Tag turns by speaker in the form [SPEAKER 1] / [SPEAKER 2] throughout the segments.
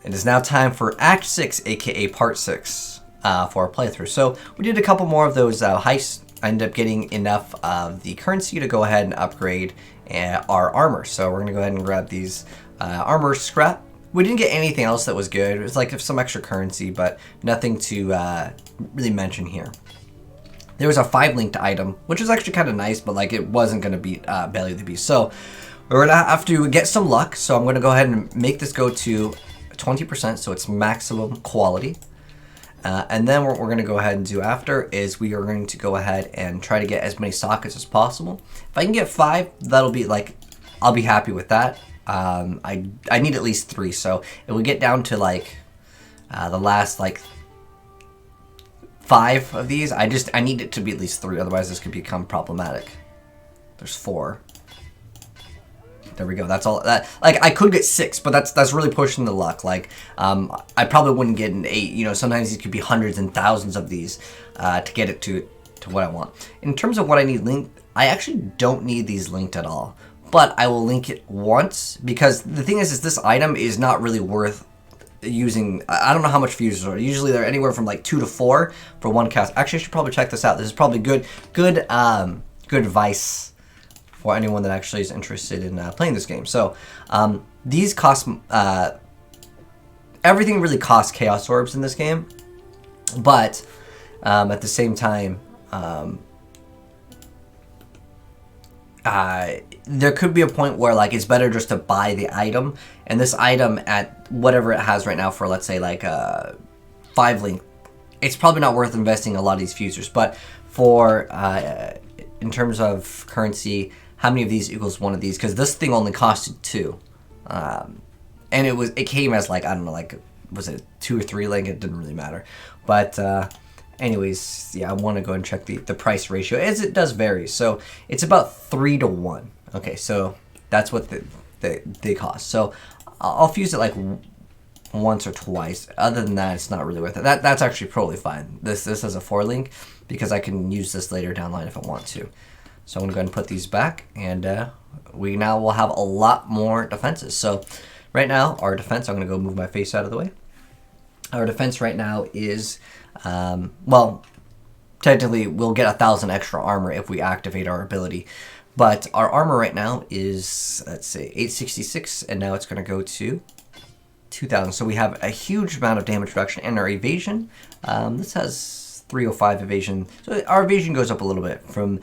[SPEAKER 1] It is now time for Act 6, aka Part 6, for our playthrough. So we did a couple more of those heists. I ended up getting enough of the currency to go ahead and upgrade our armor. So we're going to go ahead and grab these armor scrap. We didn't get anything else that was good. It was like some extra currency, but nothing to really mention here. There was a 5-linked item, which was actually kind of nice, but like it wasn't going to beat Belly of the Beast. So we're going to have to get some luck. So I'm going to go ahead and make this go to 20%, so it's maximum quality. And then what we're going to go ahead and do after is we are going to go ahead and try to get as many sockets as possible. If I can get 5, that'll be like, I'll be happy with that. I need at least 3, so if we get down to like the last like 5 of these, I need it to be at least 3, otherwise this could become problematic. There's 4. There we go. That's all. That like I could get 6, but that's really pushing the luck. Like I probably wouldn't get an 8. You know, sometimes it could be hundreds and thousands of these to get it to what I want. In terms of what I need linked, I actually don't need these linked at all. But I will link it once because the thing is this item is not really worth using. I don't know how much fuses are. Usually they're anywhere from like 2 to 4 for one cast. Actually, I should probably check this out. This is probably good advice for anyone that actually is interested in playing this game. So these cost everything really costs chaos orbs in this game, but at the same time there could be a point where like it's better just to buy the item, and this item at whatever it has right now for, let's say, like 5-link, it's probably not worth investing a lot of these fusers. But for in terms of currency, how many of these equals one of these? Because this thing only costed 2, and it came as like, I don't know, like was it 2 or 3 link? It didn't really matter. But anyways, yeah, I want to go and check the price ratio, as it does vary. So it's about 3 to 1. Okay, so that's what they cost. So I'll fuse it like once or twice. Other than that, it's not really worth it. That's actually probably fine. This is a 4-link because I can use this later down the line if I want to. So I'm going to go ahead and put these back, and we now will have a lot more defenses. So right now, our defense, I'm going to go move my face out of the way. Our defense right now is, well, technically we'll get 1,000 extra armor if we activate our ability. But our armor right now is, let's say, 866, and now it's going to go to 2,000. So we have a huge amount of damage reduction, and our evasion, this has 305 evasion. So our evasion goes up a little bit from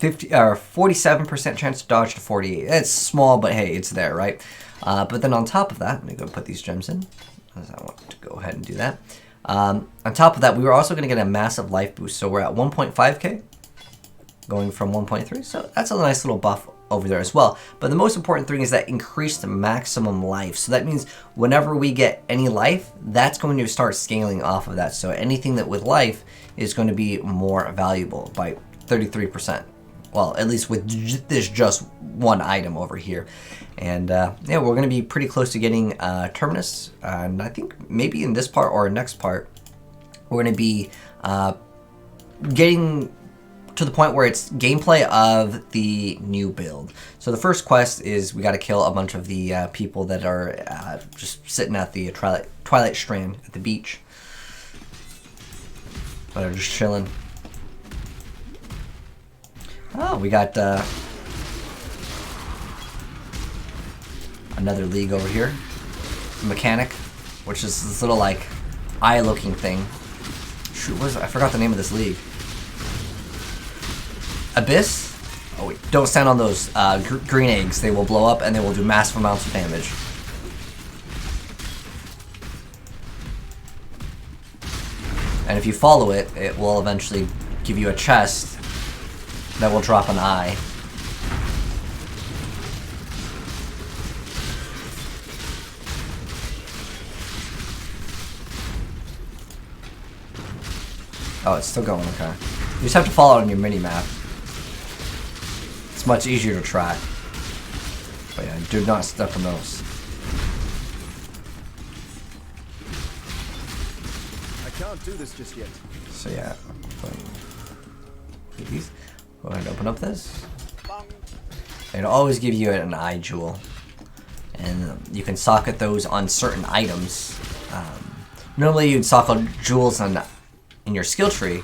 [SPEAKER 1] 47% chance to dodge to 48. It's small, but hey, it's there, right? But then on top of that, I'm going to go put these gems in, because I want to go ahead and do that. On top of that, we were also going to get a massive life boost. So we're at 1.5k, going from 1.3. So that's a nice little buff over there as well. But the most important thing is that increased maximum life. So that means whenever we get any life, that's going to start scaling off of that. So anything that with life is going to be more valuable by 33%. Well, at least with this just one item over here. And yeah, we're going to be pretty close to getting Terminus. And I think maybe in this part or next part, we're going to be getting to the point where it's gameplay of the new build. So the first quest is we got to kill a bunch of the people that are just sitting at the Twilight Strand at the beach. That are just chilling. Oh, we got another league over here. Mechanic, which is this little like eye-looking thing. Shoot, what is it? I forgot the name of this league. Abyss? Oh wait, don't stand on those green eggs. They will blow up and they will do massive amounts of damage. And if you follow it, it will eventually give you a chest that will drop an eye. Oh, it's still going, okay. You just have to follow it on your mini-map. It's much easier to track. But yeah, do not step on those.
[SPEAKER 2] I can't do this just yet.
[SPEAKER 1] So yeah, these. Go ahead and open up this. It'll always give you an eye jewel. And you can socket those on certain items. Normally you'd socket jewels in your skill tree,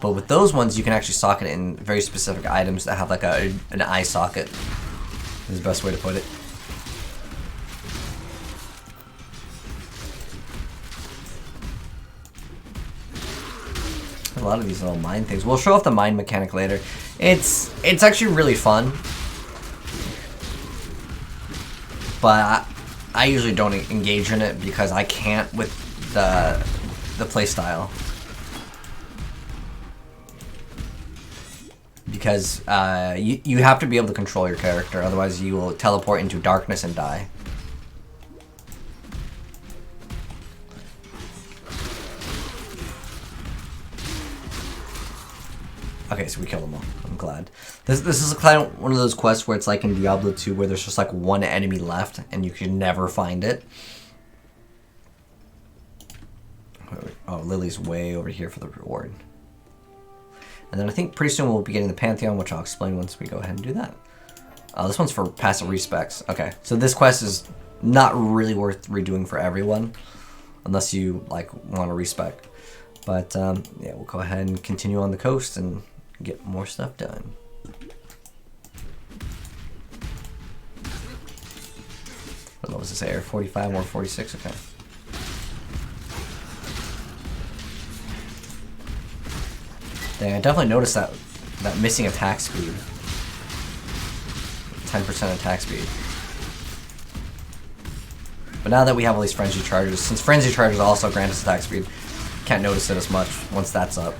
[SPEAKER 1] but with those ones you can actually socket in very specific items that have like an eye socket. Is the best way to put it. A lot of these little mine things. We'll show off the mine mechanic later. It's actually really fun, but I usually don't engage in it because I can't with the play style. Because you have to be able to control your character, otherwise you will teleport into darkness and die. Okay, so we killed them all. I'm glad. This is kind of one of those quests where it's like in Diablo 2 where there's just like one enemy left and you can never find it. Oh, Lily's way over here for the reward. And then I think pretty soon we'll be getting the Pantheon, which I'll explain once we go ahead and do that. This one's for passive respecs. Okay, so this quest is not really worth redoing for everyone, unless you like want to respec. But yeah, we'll go ahead and continue on the coast and get more stuff done. What was this, Air 45 or 46? Okay. Dang, I definitely noticed that missing attack speed. 10% attack speed. But now that we have all these frenzy charges, since frenzy charges also grant us attack speed, can't notice it as much once that's up.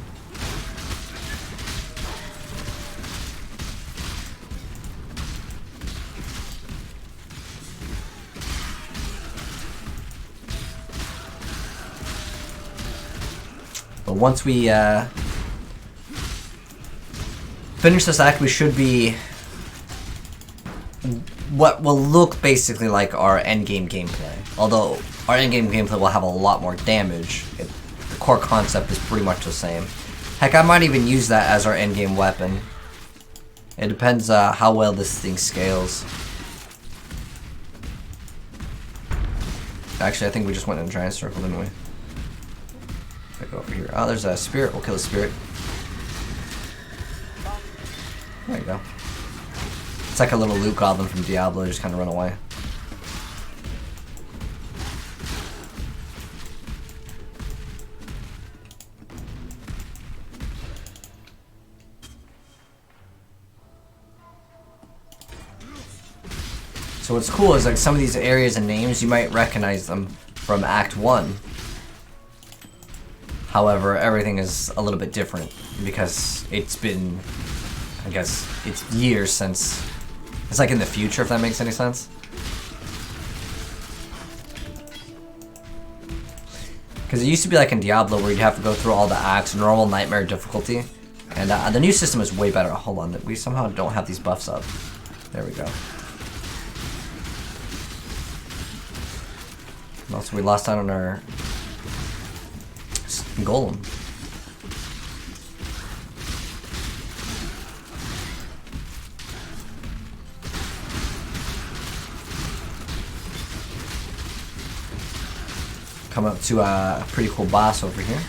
[SPEAKER 1] But once we finish this act, we should be what will look basically like our endgame gameplay. Although our endgame gameplay will have a lot more damage, the core concept is pretty much the same. Heck, I might even use that as our endgame weapon. It depends how well this thing scales. Actually, I think we just went in a giant circle, didn't we? I go over here. Oh, there's a spirit. We'll kill the spirit. There you go. It's like a little loot goblin from Diablo, just kind of run away. So what's cool is like some of these areas and names, you might recognize them from Act 1. However, everything is a little bit different because it's been, I guess, it's years since. It's like in the future, if that makes any sense. Because it used to be like in Diablo where you'd have to go through all the acts, normal nightmare difficulty. And the new system is way better. Hold on, we somehow don't have these buffs up. There we go. Also, we lost out on our golem. Come up to a pretty cool boss over here.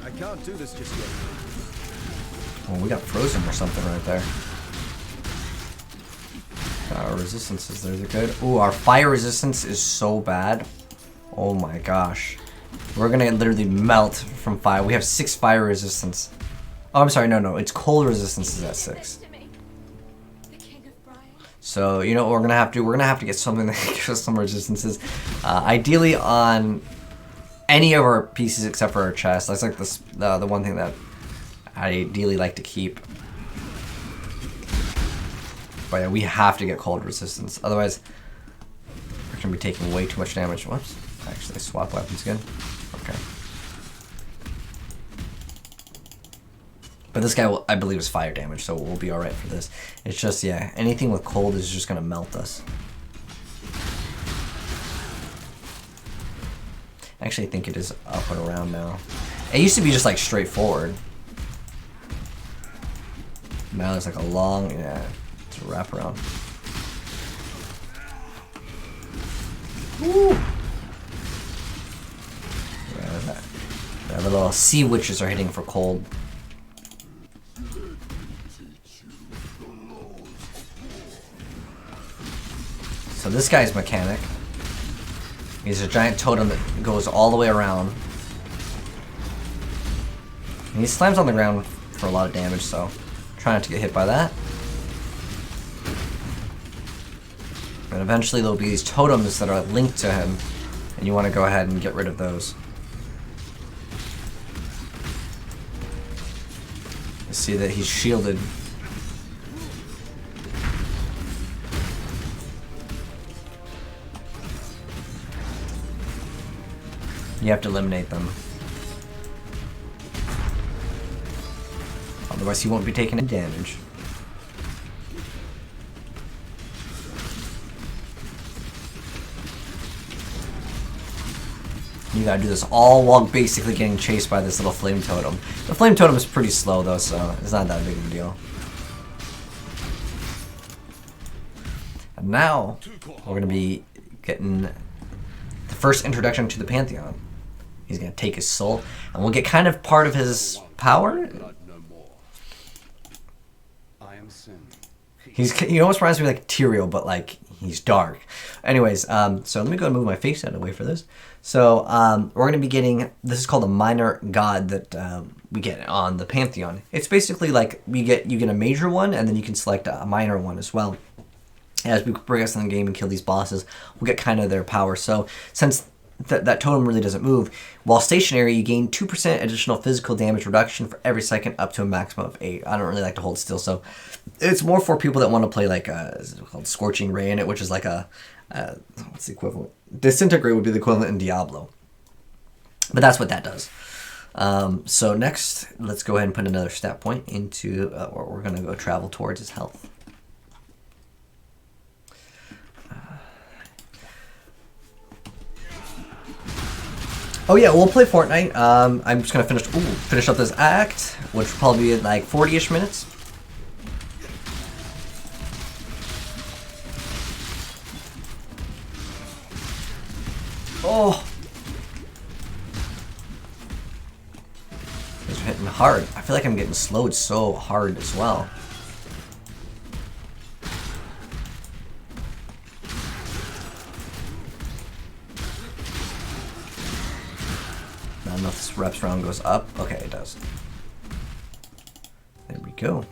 [SPEAKER 2] I can't do this just yet.
[SPEAKER 1] Oh, we got frozen or something right there. Our resistances there, they're good. Ooh, our fire resistance is so bad. Oh my gosh. We're gonna literally melt from fire. We have 6 fire resistance. Oh, I'm sorry, no, it's cold resistance is at 6. So, you know what we're gonna have to do? We're gonna have to get something that gives us some resistances. Ideally on any of our pieces except for our chest. That's like the one thing that I ideally like to keep. But yeah, we have to get cold resistance. Otherwise, we're gonna be taking way too much damage. Whoops. Actually, swap weapons again. Okay. But this guy, I believe, is fire damage, so we'll be alright for this. It's just, yeah, anything with cold is just gonna melt us. Actually, I think it is up and around now. It used to be just like straightforward. Now there's like a long, yeah, it's a wrap around. Woo! Yeah, the little sea witches are hitting for cold. So this guy's mechanic. He's a giant totem that goes all the way around. And he slams on the ground for a lot of damage, so try not to get hit by that. And eventually there'll be these totems that are linked to him, and you want to go ahead and get rid of those. You see that he's shielded. You have to eliminate them. Otherwise he won't be taking any damage. You gotta do this all while basically getting chased by this little flame totem. The flame totem is pretty slow though, so it's not that big of a deal. And now, we're gonna be getting the first introduction to the Pantheon. He's gonna take his soul, and we'll get kind of part of his power. He almost reminds me like Tyrael, but like he's dark. Anyways, so let me go and move my face out of the way for this. So we're gonna be getting, this is called a minor god that we get on the Pantheon. It's basically like you get a major one, and then you can select a minor one as well. As we progress in the game and kill these bosses, we'll get kind of their power. So since that totem really doesn't move, while stationary, you gain 2% additional physical damage reduction for every second up to a maximum of 8. I don't really like to hold still, so it's more for people that want to play like is it called Scorching Ray in it, which is like a what's the equivalent? Disintegrate would be the equivalent in Diablo, but that's what that does. So next, let's go ahead and put another stat point into where we're going to go travel towards his health. Oh yeah, we'll play Fortnite. I'm just gonna finish up this act, which will probably be like 40-ish minutes. Oh, these are hitting hard. I feel like I'm getting slowed so hard as well. I don't know if this reps round goes up. Okay, it does. There we go.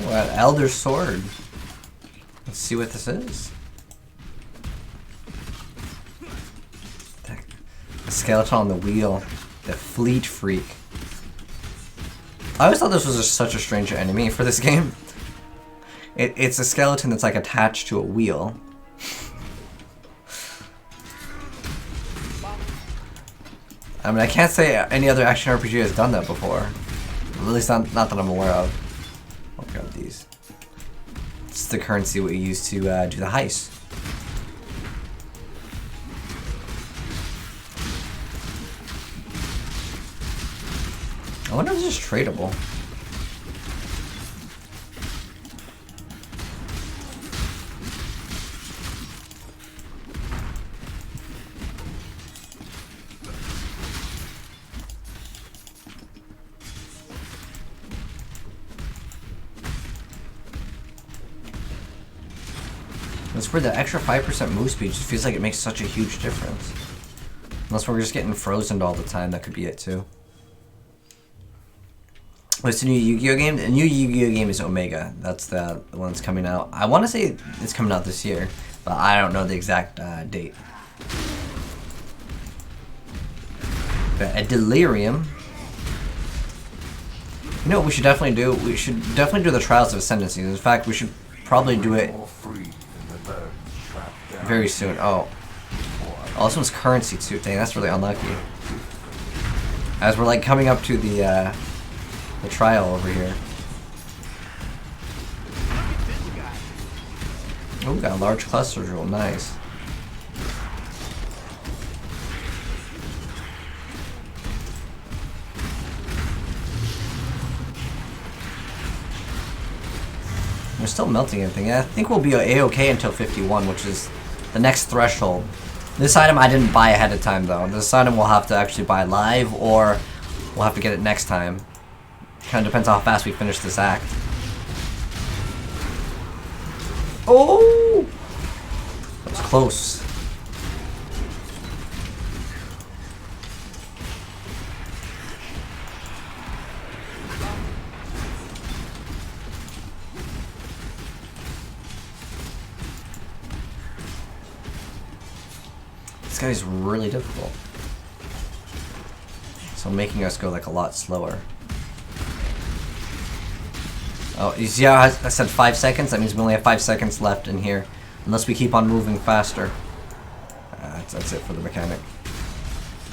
[SPEAKER 1] An Elder Sword. Let's see what this is. The skeleton on the wheel. The Fleet Freak. I always thought this was such a strange enemy for this game. It's a skeleton that's like attached to a wheel. I mean, I can't say any other action RPG has done that before. At least not that I'm aware of. I'll grab these. This is the currency we use to do the heist. I wonder if this is tradable. It's for the extra 5% move speed. It just feels like it makes such a huge difference. Unless we're just getting frozen all the time, that could be it too. What's the new Yu-Gi-Oh game? The new Yu-Gi-Oh game is Omega. That's the one that's coming out. I want to say it's coming out this year, but I don't know the exact date. But a Delirium. You know what we should definitely do? We should definitely do the Trials of Ascendancy. In fact, we should probably do it very soon. Oh, this one's currency too. Dang, that's really unlucky. As we're like coming up to the trial over here. Oh, we got a large cluster drill. Nice. We're still melting everything. I think we'll be A-okay until 51, which is the next threshold. This item I didn't buy ahead of time, though. This item we'll have to actually buy live, or we'll have to get it next time. Kind of depends on how fast we finish this act. Oh! That was close. This guy's really difficult. So making us go like a lot slower. Oh, you see how I said 5 seconds? That means we only have 5 seconds left in here. Unless we keep on moving faster. That's it for the mechanic.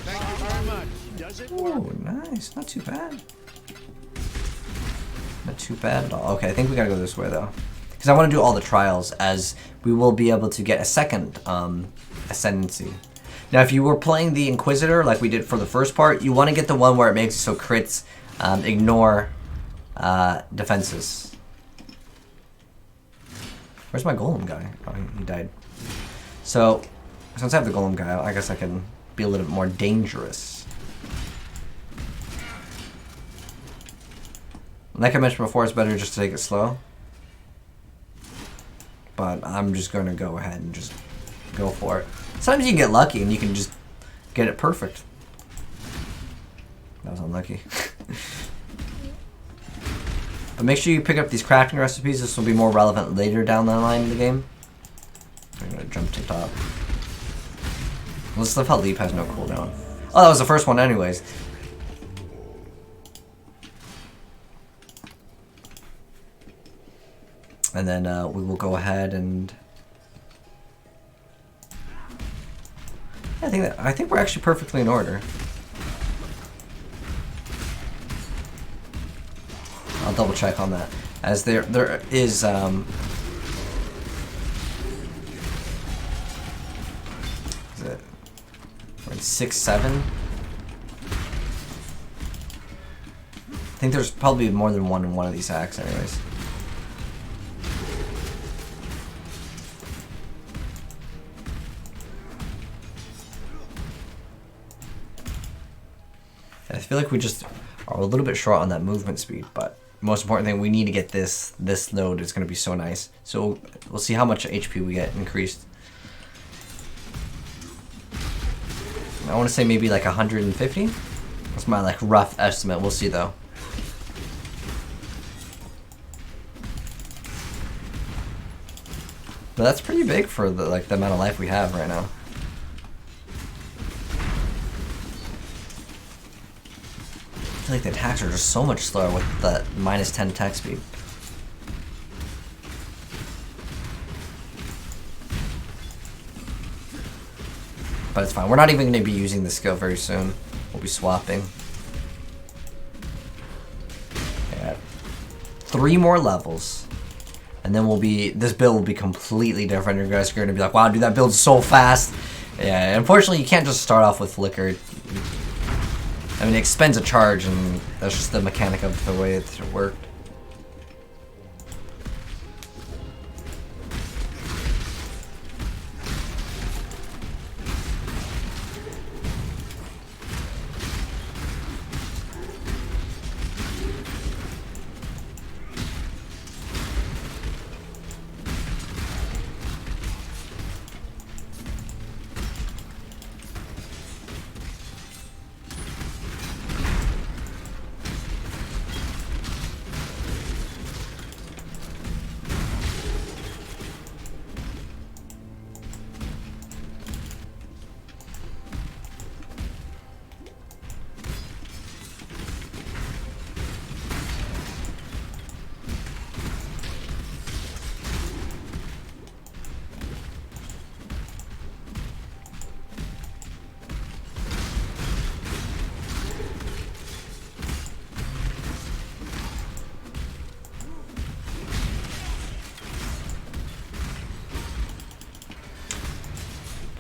[SPEAKER 3] Thank you very much. Does it work?
[SPEAKER 1] Ooh, nice. Not too bad. Not too bad at all. Okay, I think we gotta go this way though. Because I want to do all the trials, as we will be able to get a second ascendancy. Now, if you were playing the Inquisitor like we did for the first part, you want to get the one where it makes it so crits ignore defenses. Where's my golem guy? Oh, he died. So, since I have the golem guy, I guess I can be a little bit more dangerous. Like I mentioned before, it's better just to take it slow. But I'm just going to go ahead and just go for it. Sometimes you can get lucky and you can just get it perfect. That was unlucky. But make sure you pick up these crafting recipes. This will be more relevant later down the line in the game. I'm going to jump to top. Let's love how Leap has no cooldown. Oh, that was the first one anyways. And then we will go ahead and... I think we're actually perfectly in order. I'll double check on that, as there is it 6, 7? I think there's probably more than one in one of these acts, anyways. I feel like we just are a little bit short on that movement speed, but most important thing, we need to get this load. It's going to be so nice. So we'll see how much HP we get increased. I want to say maybe like 150. That's my like rough estimate. We'll see though. But that's pretty big for the amount of life we have right now. I feel like the attacks are just so much slower with the -10 attack speed. But it's fine. We're not even going to be using this skill very soon. We'll be swapping. Yeah. 3 more levels. And then this build will be completely different. You guys are going to be like, wow, dude, that build's so fast. Yeah, unfortunately, you can't just start off with Flicker. I mean, it expends a charge, and that's just the mechanic of the way it worked.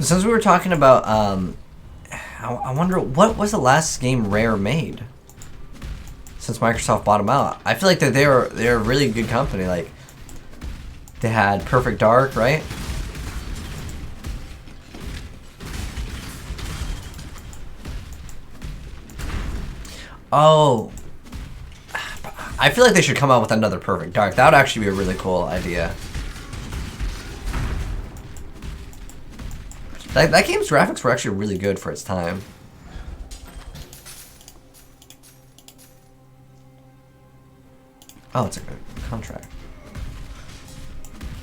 [SPEAKER 1] Since we were talking about, I wonder what was the last game Rare made since Microsoft bought them out. I feel like they're a really good company. Like they had Perfect Dark, right? Oh, I feel like they should come out with another Perfect Dark. That would actually be a really cool idea. That game's graphics were actually really good for its time. Oh, it's a good contract.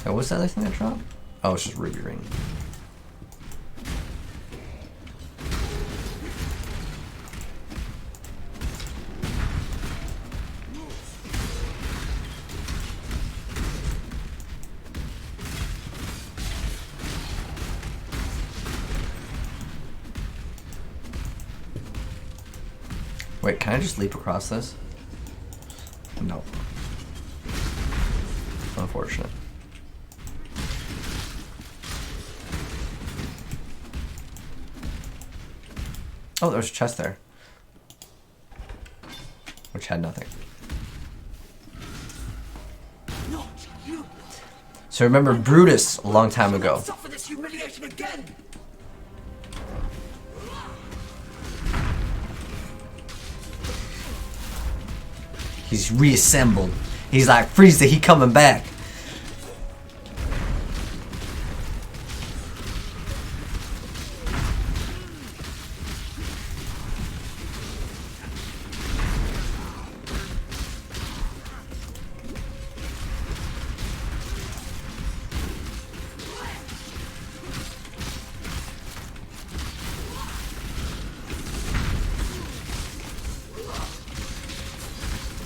[SPEAKER 1] Oh, what's the other thing that dropped? Oh, it's just Ruby Ring. Wait, can I just leap across this? No. Unfortunate. Oh, there's a chest there. Which had nothing. So remember Brutus a long time ago.
[SPEAKER 4] Suffer this humiliation again.
[SPEAKER 1] He's reassembled. He's like, Frieza, he coming back.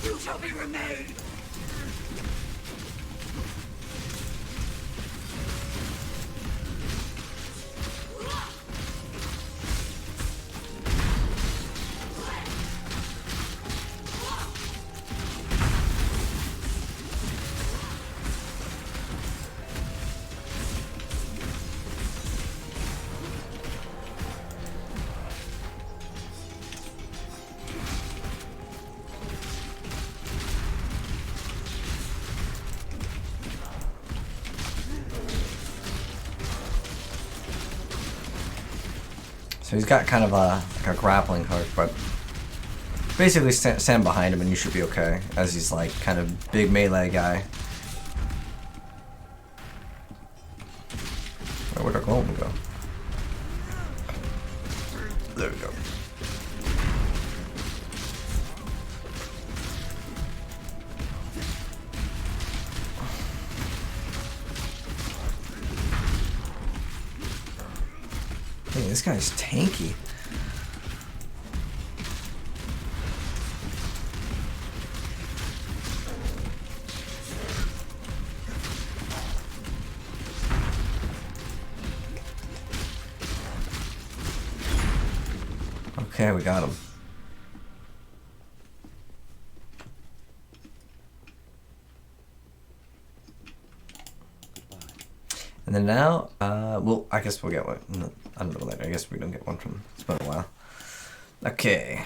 [SPEAKER 4] You shall be remade.
[SPEAKER 1] So he's got kind of like a grappling hook, but basically stand behind him and you should be okay, as he's like kind of big melee guy. Where'd our golem go? There we go. Hey, this guy's tanky. Okay, we got him. And then now, well, I guess we'll get one. No, I don't know later. I guess we don't get one from. It's been a while. Okay.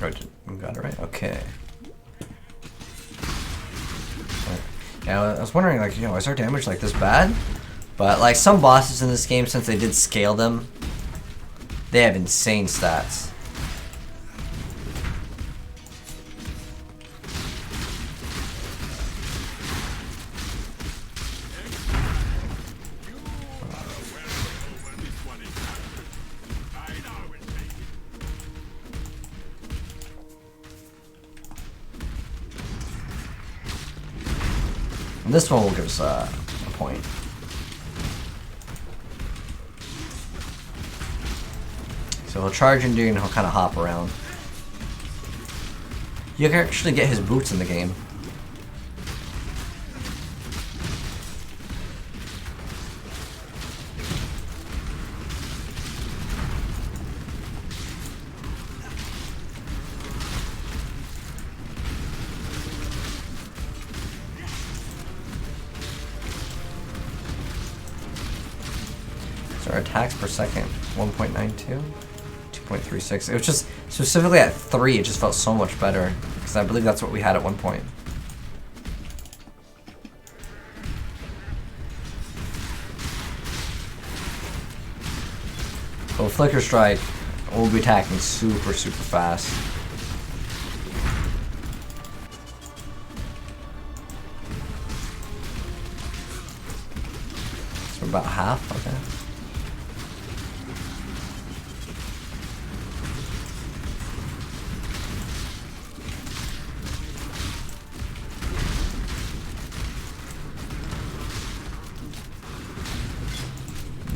[SPEAKER 1] Right, we got it right. Okay. Yeah, I was wondering, like, is our damage like this bad? But like some bosses in this game, since they did scale them, they have insane stats. And this one will give us a point. So he'll charge into you and he'll kind of hop around. You can actually get his boots in the game. So our attacks per second, 1.92, 2.36. It was just specifically at 3, it just felt so much better because I believe that's what we had at one point. So Flicker Strike will be attacking super fast. So about half, okay.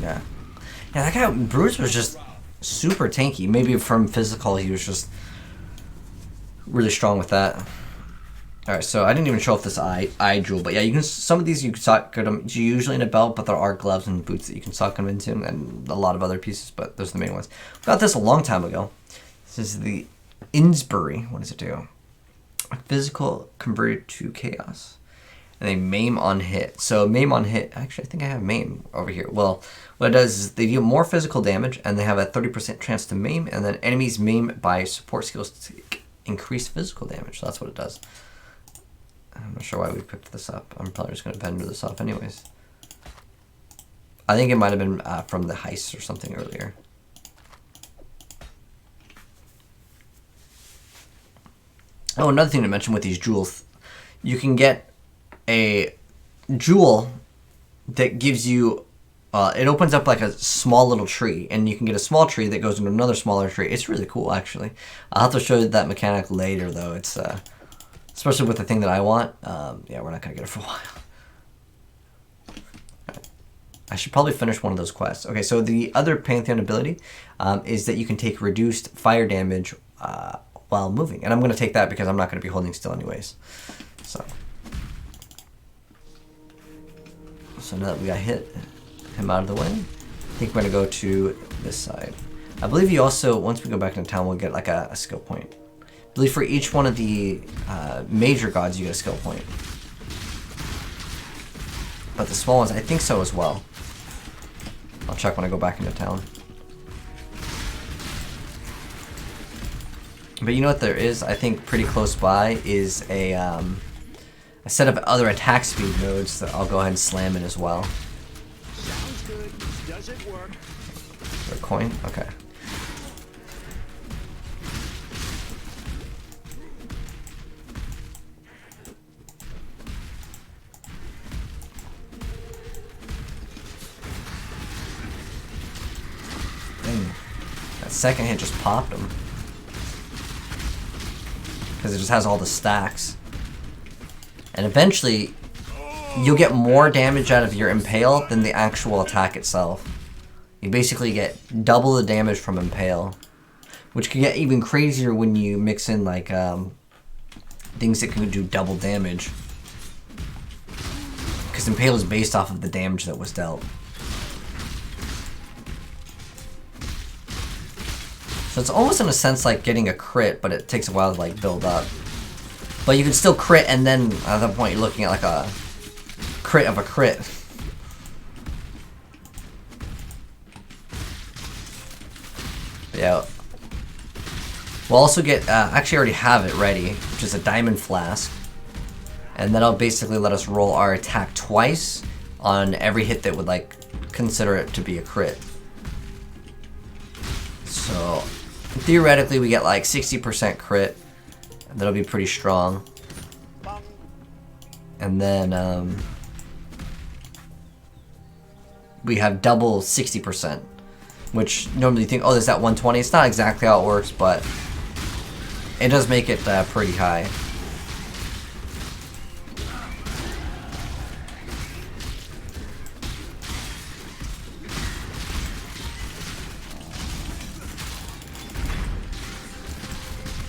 [SPEAKER 1] Yeah. Yeah, that guy, Bruce was just super tanky. Maybe from physical, he was just really strong with that. Alright, so I didn't even show off this eye jewel, but yeah, you can. Some of these you can sock them usually in a belt, but there are gloves and boots that you can sock them into, and a lot of other pieces, but those are the main ones. Got this a long time ago. This is the Innsbury. What does it do? Physical converted to chaos. And they maim on hit. So maim on hit, actually I think I have maim over here. Well, what it does is they deal more physical damage and they have a 30% chance to maim, and then enemies maim by support skills to increase physical damage. So that's what it does. I'm not sure why we picked this up. I'm probably just going to vendor this off anyways. I think it might have been from the heist or something earlier. Oh, another thing to mention with these jewels, you can get a jewel that gives you, it opens up like a small little tree, and you can get a small tree that goes into another smaller tree. It's really cool, actually. I'll have to show you that mechanic later, though. It's, especially with the thing that I want. Yeah, we're not going to get it for a while. Right. I should probably finish one of those quests. Okay, so the other Pantheon ability is that you can take reduced fire damage while moving. And I'm going to take that because I'm not going to be holding still anyways. So now that we got him out of the way, I think we're going to go to this side. I believe you also, once we go back into town, we'll get like a skill point. I believe for each one of the major gods, you get a skill point. But the small ones, I think so as well. I'll check when I go back into town. But you know what there is, I think pretty close by, is a set of other attack speed nodes that I'll go ahead and slam in as well.
[SPEAKER 3] Sounds good. Does it work?
[SPEAKER 1] Is there a coin? Okay. Dang. That second hit just popped him. Because it just has all the stacks. And eventually, you'll get more damage out of your Impale than the actual attack itself. You basically get double the damage from Impale. Which can get even crazier when you mix in like things that can do double damage. Because Impale is based off of the damage that was dealt. So it's almost in a sense like getting a crit, but it takes a while to like build up. But you can still crit, and then at that point you're looking at like a crit of a crit. But yeah. We'll also get, actually I already have it ready, which is a diamond flask. And that'll basically let us roll our attack twice on every hit that would like consider it to be a crit. So theoretically we get like 60% crit. That'll be pretty strong. And then we have double 60%, which normally you think, oh, there's that 120. It's not exactly how it works, but it does make it pretty high.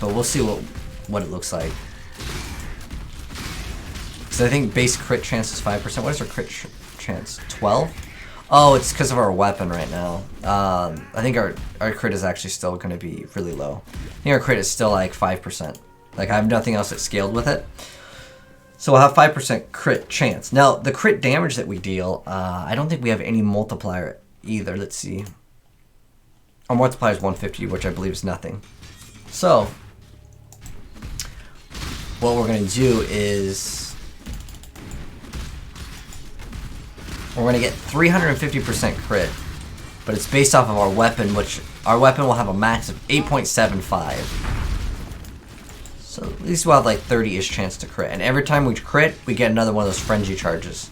[SPEAKER 1] But we'll see what it looks like. Because I think base crit chance is 5%. What is our crit chance? 12? Oh, it's because of our weapon right now. I think our crit is actually still going to be really low. I think our crit is still like 5%. Like I have nothing else that's scaled with it. So we'll have 5% crit chance. Now, the crit damage that we deal, I don't think we have any multiplier either. Let's see. Our multiplier is 150, which I believe is nothing. So, what we're going to do is we're going to get 350% crit, but it's based off of our weapon, which our weapon will have a max of 8.75. So at least we'll have like 30-ish chance to crit. And every time we crit, we get another one of those frenzy charges.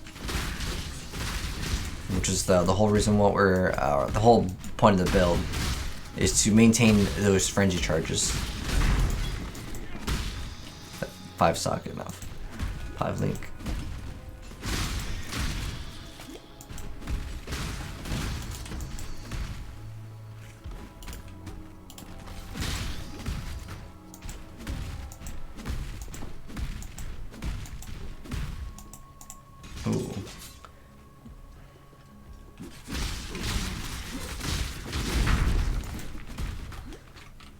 [SPEAKER 1] Which is the whole reason what we're, the whole point of the build is to maintain those frenzy charges. 5 socket enough. 5 link. Ooh.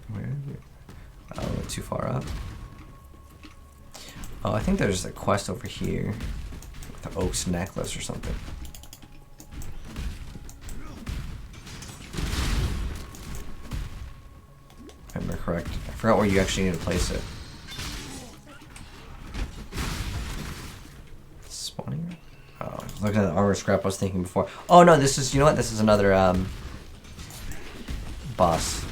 [SPEAKER 1] Where is it? Oh, I went too far up. Oh, I think there's a quest over here. The Oak's necklace or something. If I remember correct. I forgot where you actually need to place it. Spawning? Oh, looking at the armor scrap I was thinking before. Oh no, this is, you know what? This is another boss.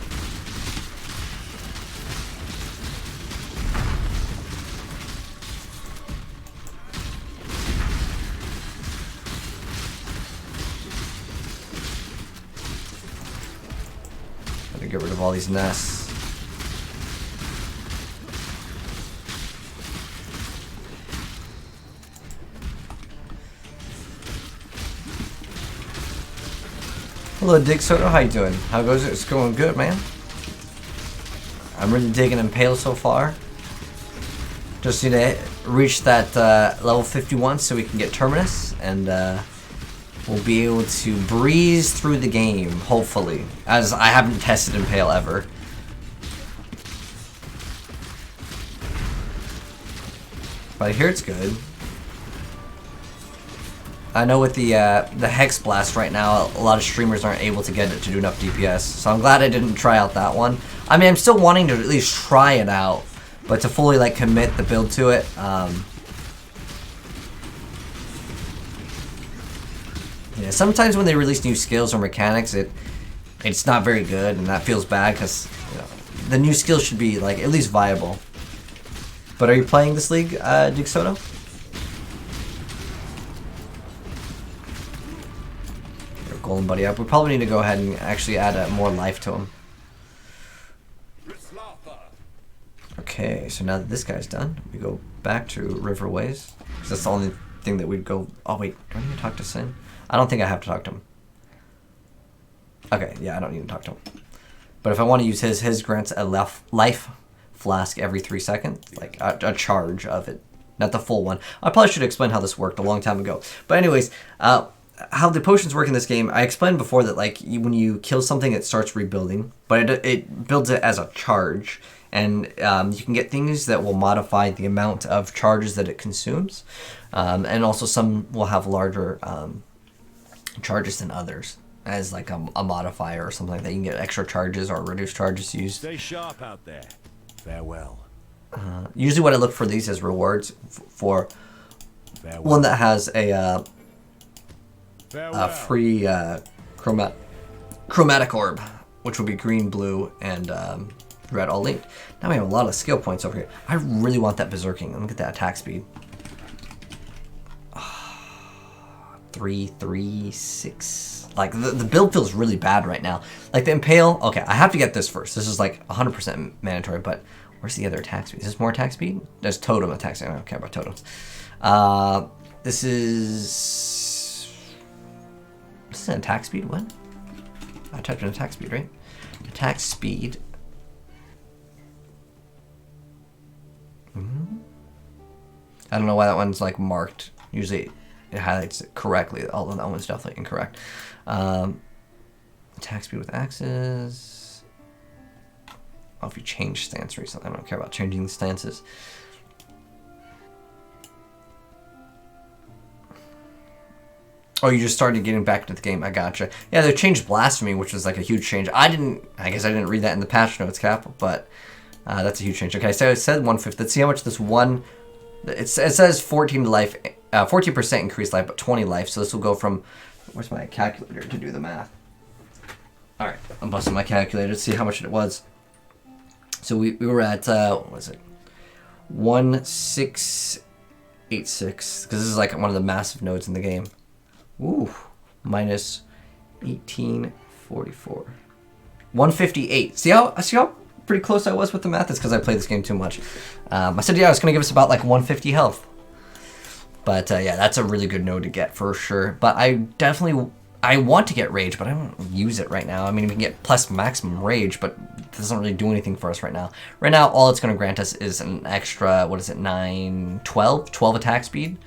[SPEAKER 1] Gotta get rid of all these nests. Hello, Dick Soto. How you doing? How goes it? It's going good, man. I'm really digging Impale so far. Just need to reach that level 51 so we can get Terminus, and we'll be able to breeze through the game, hopefully, as I haven't tested Impale ever. But I hear it's good. I know with the Hex Blast right now, a lot of streamers aren't able to get it to do enough DPS, so I'm glad I didn't try out that one. I mean, I'm still wanting to at least try it out, but to fully like commit the build to it, yeah. Sometimes when they release new skills or mechanics, it's not very good, and that feels bad because the new skills should be like at least viable. But are you playing this league, Dig Soto? Golden buddy up. We probably need to go ahead and actually add more life to him. Okay, so now that this guy's done, we go back to Riverways. Because that's the only thing that we'd go... Oh wait, do I need to talk to Sin? I don't think I have to talk to him. Okay, yeah, I don't need to talk to him. But if I want to use his grants a life flask every 3 seconds. Like a charge of it. Not the full one. I probably should explain how this worked a long time ago. But anyways, how the potions work in this game, I explained before that like when you kill something, it starts rebuilding, but it builds it as a charge, and you can get things that will modify the amount of charges that it consumes, and also some will have larger charges than others as like a modifier or something like that. You can get extra charges or reduced charges used.
[SPEAKER 3] Stay sharp out there. Farewell.
[SPEAKER 1] Usually what I look for these as rewards for
[SPEAKER 3] Farewell.
[SPEAKER 1] one that has a free chromatic orb, which will be green, blue, and red all linked. Now we have a lot of skill points over here. I really want that berserking. Let me get that attack speed. 3, 3, 6. Like the build feels really bad right now. Like the Impale. Okay, I have to get this first. This is like 100% mandatory. But where's the other attack speed? Is this more attack speed? There's totem attack speed. I don't care about totems. This is an attack speed? What? I typed in attack speed, right? Attack speed. I don't know why that one's like marked. Usually it highlights it correctly, although that one's definitely incorrect. Attack speed with axes. Oh, if you change stance recently, I don't care about changing the stances. Oh, you just started getting back into the game. I gotcha. Yeah, they changed Blasphemy, which was like a huge change. I guess I didn't read that in the patch notes, Cap, but that's a huge change. Okay, so it said 150. Let's see how much this one. It says 14 life, 14% increased life, but 20 life. So this will go from. Where's my calculator to do the math? All right, I'm busting my calculator to see how much it was. So we were at what was it? 1686, because this is like one of the massive nodes in the game. Ooh, minus 1844. 158. See how pretty close I was with the math? It's because I played this game too much. I said, yeah, it's going to give us about like 150 health. But yeah, that's a really good node to get for sure. But I want to get Rage, but I don't use it right now. I mean, we can get plus maximum Rage, but it doesn't really do anything for us right now. Right now, all it's going to grant us is an extra, what is it, 12 attack speed?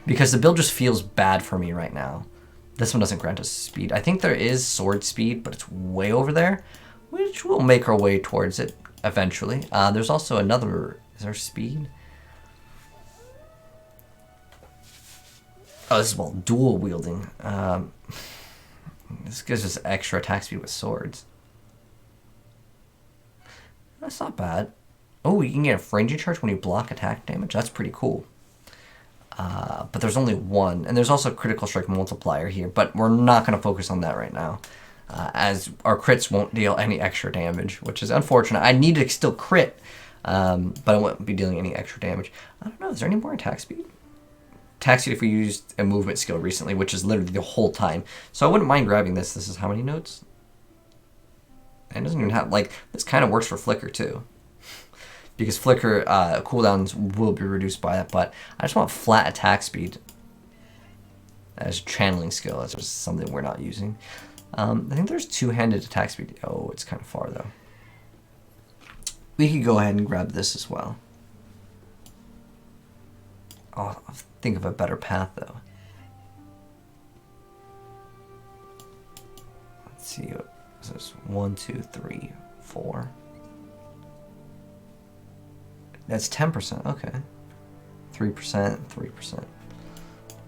[SPEAKER 1] Because the build just feels bad for me right now. This one doesn't grant us speed. I think there is sword speed, but it's way over there, which we'll make our way towards it eventually. There's also another, is there speed? Oh, this is, well, dual wielding. This gives us extra attack speed with swords. That's not bad. Oh, you can get a fringing charge when you block attack damage. That's pretty cool. But there's only one. And there's also a critical strike multiplier here. But we're not going to focus on that right now. As our crits won't deal any extra damage, which is unfortunate. I need to still crit, but I won't be dealing any extra damage. I don't know. Is there any more attack speed? Attack speed if we used a movement skill recently, which is literally the whole time. So I wouldn't mind grabbing this. This is how many nodes? And it doesn't even have, like, this kind of works for Flicker too. Because Flicker cooldowns will be reduced by that, but I just want flat attack speed as channeling skill. That's just something we're not using. I think there's two-handed attack speed. Oh, it's kind of far though. We could go ahead and grab this as well. Oh, I'll think of a better path though. Let's see. This is 1, 2, 3, 4. That's 10%. Okay. 3%, 3%.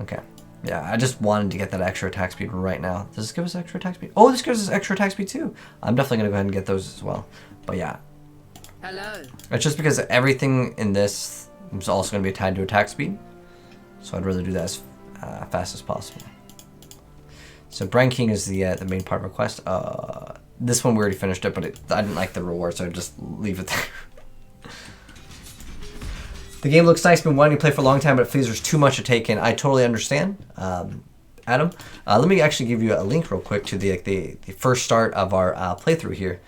[SPEAKER 1] Okay. Yeah, I just wanted to get that extra attack speed right now. Does this give us extra attack speed? Oh, this gives us extra attack speed too. I'm definitely going to go ahead and get those as well. But yeah.
[SPEAKER 4] Hello.
[SPEAKER 1] It's just because everything in this is also going to be tied to attack speed. So I'd rather do that as fast as possible. So Brand King is the main part of our quest. This one we already finished it, but I didn't like the reward, so I'd just leave it there. The game looks nice, been wanting to play for a long time, but it feels there's too much to take in. I totally understand, Adam. Let me actually give you a link real quick to the first start of our playthrough here.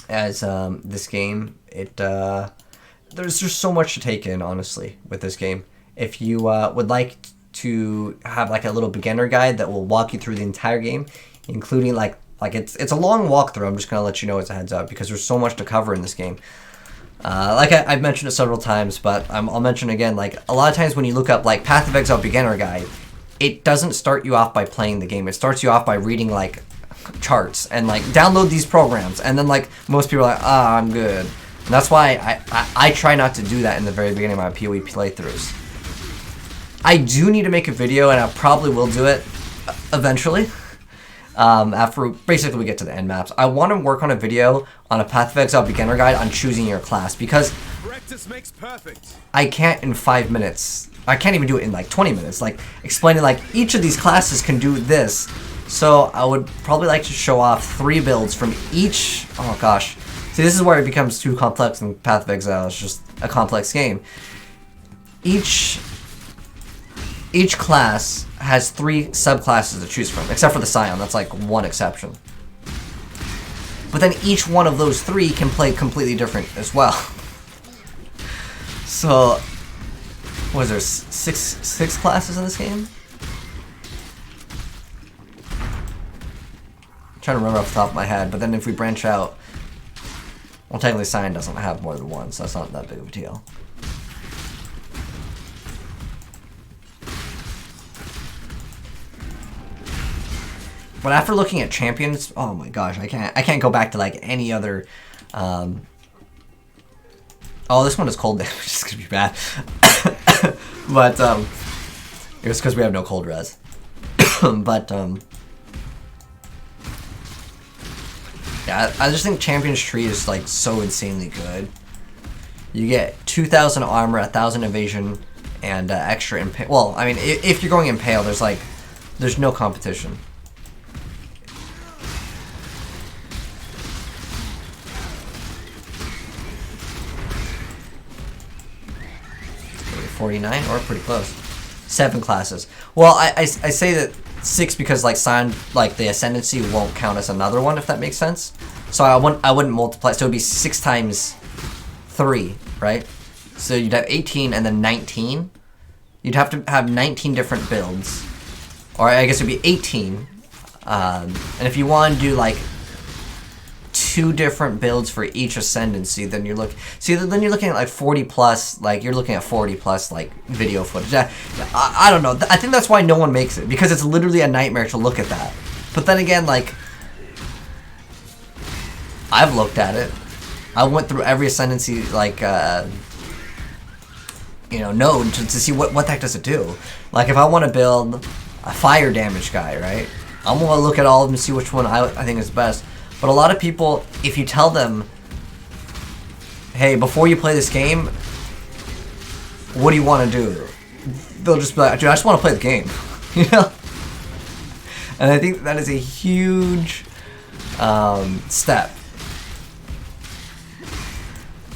[SPEAKER 1] As this game, there's just so much to take in, honestly, with this game. If you would like to have like a little beginner guide that will walk you through the entire game, including like it's a long walkthrough. I'm just gonna let you know as a heads up because there's so much to cover in this game. Like I've mentioned it several times, but I'll mention again. Like a lot of times when you look up like Path of Exile beginner guide, it doesn't start you off by playing the game. It starts you off by reading like charts and like download these programs, and then like most people are like, ah, I'm good. And that's why I try not to do that in the very beginning of my POE playthroughs. I do need to make a video, and I probably will do it eventually. After basically we get to the end maps. I want to work on a video on a Path of Exile beginner guide on choosing your class because
[SPEAKER 2] Practice makes perfect.
[SPEAKER 1] I can't in 5 minutes. I can't even do it in like 20 minutes. Like explaining like each of these classes can do this. So I would probably like to show off 3 builds from each. Oh gosh. See, this is where it becomes too complex in Path of Exile. It's just a complex game. Each class has 3 subclasses to choose from, except for the Scion. That's like one exception. But then each one of those 3 can play completely different as well. So, what is there, 6 classes in this game? I'm trying to remember off the top of my head, but then if we branch out, well, technically Scion doesn't have more than one, so that's not that big of a deal. But after looking at champions, oh my gosh, I can't go back to like any other. Oh Oh, this one is cold damage. It's gonna be bad. But it was because we have no cold res. But yeah, I just think Champion's Tree is like so insanely good. You get 2,000 armor, 1,000 evasion, and extra impale. Well, I mean, if you're going impale, there's no competition. 49 or pretty close. 7 classes. Well, I say that 6 because like the ascendancy won't count as another one, if that makes sense. So I wouldn't multiply. So it'd be 6 times 3, right? So you'd have 18 and then 19. You'd have to have 19 different builds, or I guess it'd be 18. And if you want to do like 2 different builds for each ascendancy, then you're then you're looking at like 40 plus, like you're looking at 40 plus like video footage. I don't know. I think that's why no one makes it, because it's literally a nightmare to look at that. But then again, like, I've looked at it. I went through every ascendancy, like, node to see what the heck does it do. Like, if I want to build a fire damage guy, right? I'm going to look at all of them and see which one I think is best. But a lot of people, if you tell them, hey, before you play this game, what do you want to do? They'll just be like, dude, I just want to play the game. You know? And I think that is a huge step.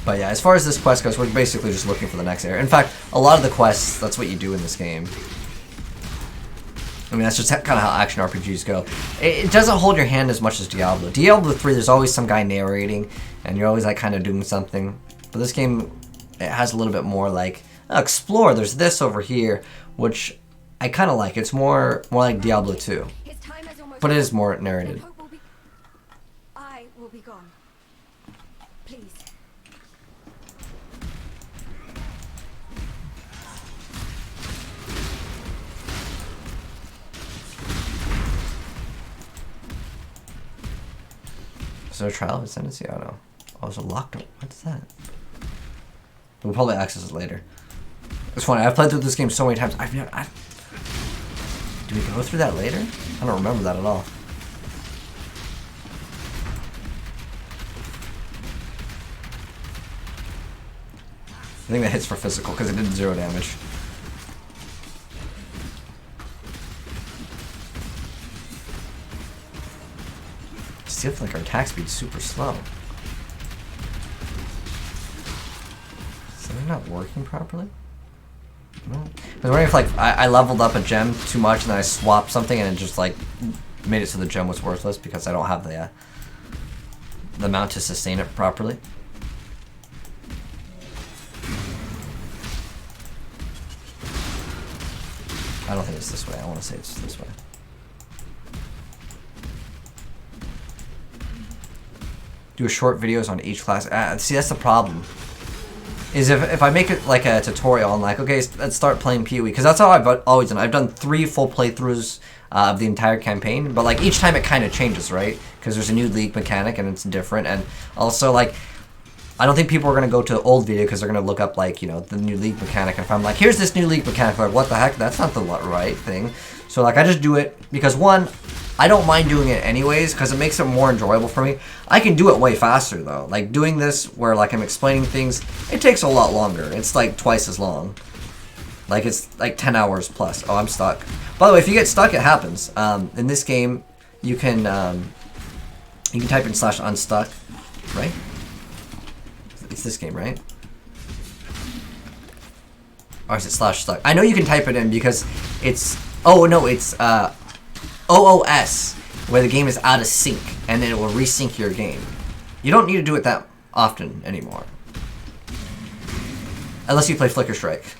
[SPEAKER 1] But yeah, as far as this quest goes, we're basically just looking for the next area. In fact, a lot of the quests, that's what you do in this game. I mean, that's just kind of how action RPGs go. It doesn't hold your hand as much as Diablo. Diablo 3, there's always some guy narrating, and you're always like kind of doing something. But this game, it has a little bit more like, explore, there's this over here, which I kind of like. It's more like Diablo 2. But it is more narrated.
[SPEAKER 4] I will be gone. Please.
[SPEAKER 1] Is there a trial of ascendancy? I don't know. Oh, it's a locked. What's that? We'll probably access it later. It's funny. I've played through this game so many times. Do we go through that later? I don't remember that at all. I think that hits for physical because it did 0 damage. Seems like our attack speed's super slow. Is it not working properly? No. I was wondering if like I leveled up a gem too much and then I swapped something and it just like made it so the gem was worthless because I don't have the amount to sustain it properly. I don't think it's this way. I want to say it's this way. Do short videos on each class. See, that's the problem. Is if I make it like a tutorial, I'm like, okay, let's start playing POE. Because that's how I've always done. I've done 3 full playthroughs of the entire campaign. But like each time it kind of changes, right? Because there's a new league mechanic and it's different. And also like, I don't think people are going to go to the old video because they're going to look up like, the new league mechanic. And if I'm like, here's this new league mechanic, like, what the heck? That's not the right thing. So like, I just do it because one, I don't mind doing it anyways because it makes it more enjoyable for me. I can do it way faster though. Like doing this where like I'm explaining things, it takes a lot longer. It's like twice as long. Like it's like 10 hours plus. Oh, I'm stuck. By the way, if you get stuck, it happens. In this game, you can type in /unstuck, right? It's this game, right? Or is it /stuck? I know you can type it in because it's, oh no, it's OOS, where the game is out of sync, and then it will resync your game. You don't need to do it that often anymore. Unless you play Flicker Strike.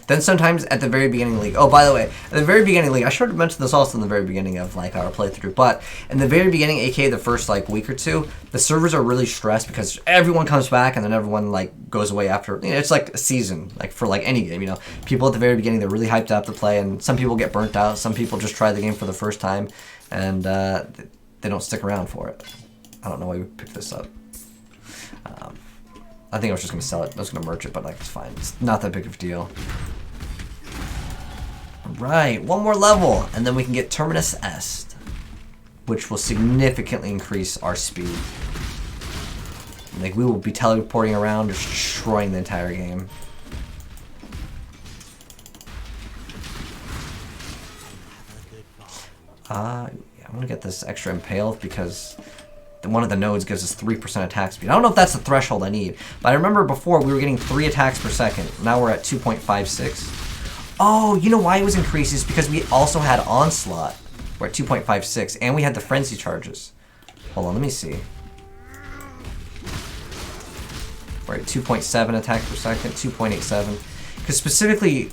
[SPEAKER 1] Then sometimes at the very beginning of the league, oh, by the way, at the very beginning of the league, I should have mentioned this also in the very beginning of like our playthrough, but in the very beginning, aka the first like week or two, the servers are really stressed because everyone comes back and then everyone like goes away after, it's like a season, like for like any game, People at the very beginning, they're really hyped up to play, and some people get burnt out, some people just try the game for the first time, and they don't stick around for it. I don't know why we picked this up. I think I was just gonna sell it. I was gonna merge it, but like it's fine. It's not that big of a deal. Right, one more level, and then we can get Terminus Est, which will significantly increase our speed. Like we will be teleporting around, destroying the entire game. Yeah, I'm gonna get this extra impale because one of the nodes gives us 3% attack speed. I don't know if that's the threshold I need, but I remember before we were getting 3 attacks per second. Now we're at 2.56. Oh, you know why it was increased is because we also had Onslaught. We're at 2.56, and we had the Frenzy charges. Hold on, let me see. We're at 2.7 attack per second, 2.87. Because specifically,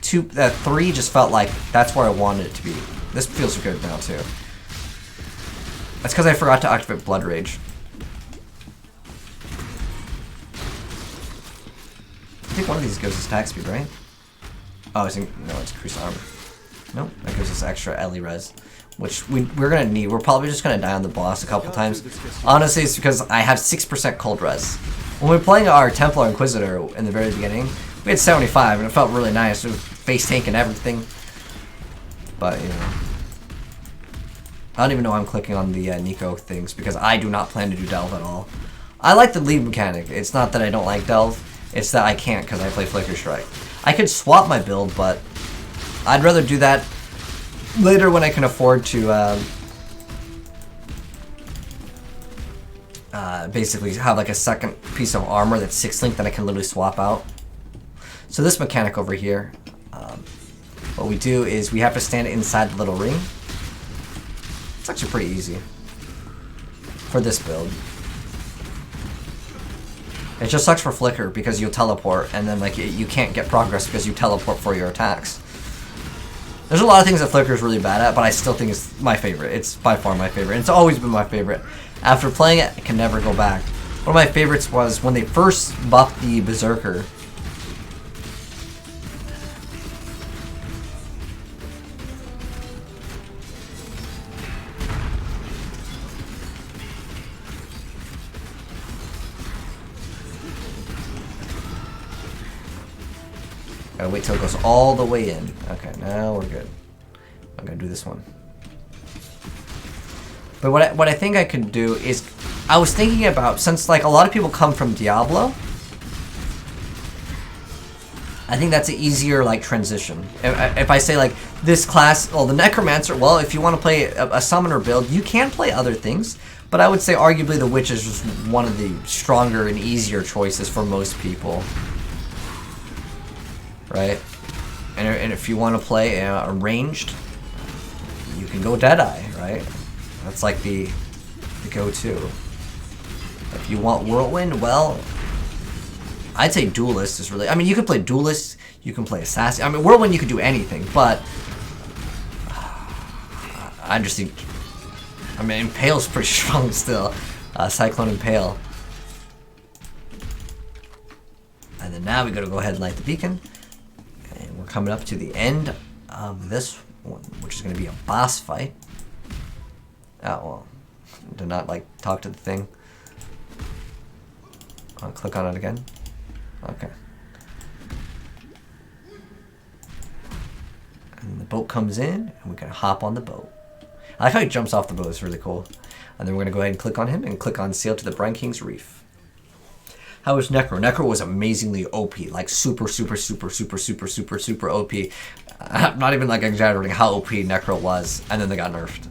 [SPEAKER 1] 3 just felt like that's where I wanted it to be. This feels good now, too. That's because I forgot to activate Blood Rage. I think one of these gives us attack speed, right? Oh, no, it's increased armor. Nope, that gives us extra Ellie res, which we're gonna need. We're probably just gonna die on the boss a couple times. Honestly, it's because I have 6% cold res. When we were playing our Templar Inquisitor in the very beginning, we had 75, and it felt really nice. It was face tank and everything. But, you know. I don't even know why I'm clicking on the Nico things, because I do not plan to do Delve at all. I like the lead mechanic. It's not that I don't like Delve, it's that I can't because I play Flicker Strike. I could swap my build, but I'd rather do that later when I can afford to basically have like a second piece of armor that's 6 link that I can literally swap out. So this mechanic over here, what we do is we have to stand inside the little ring. It's actually pretty easy for this build. It just sucks for Flicker because you'll teleport and then like you can't get progress because you teleport for your attacks. There's a lot of things that Flicker is really bad at, but I still think it's my favorite. It's by far my favorite. It's always been my favorite. After playing it, I can never go back. One of my favorites was when they first buffed the Berserker. Gotta wait till it goes all the way in. Okay, now we're good. I'm gonna do this one. But what I think I could do is, I was thinking about, since like a lot of people come from Diablo, I think that's an easier like transition. If I say like this class, well the Necromancer, well if you want to play a summoner build, you can play other things, but I would say arguably the Witch is just one of the stronger and easier choices for most people. Right? And if you want to play ranged, you can go Deadeye, right? That's like the go-to. If you want Whirlwind, well, I'd say Duelist is really... I mean, you can play Duelist, you can play Assassin. I mean, Whirlwind you could do anything, but... I just think... I mean, Impale's pretty strong still. Cyclone Impale. And then now we gotta go ahead and light the beacon. And we're coming up to the end of this one, which is going to be a boss fight. Oh, well. Did not, like, talk to the thing. I'll click on it again. Okay. And the boat comes in, and we're going to hop on the boat. I like how he jumps off the boat. It's really cool. And then we're going to go ahead and click on him, and click on Sail to the Brine King's Reef. How was Necro? Necro was amazingly OP, like super OP. I'm not even like exaggerating how OP Necro was, and then they got nerfed.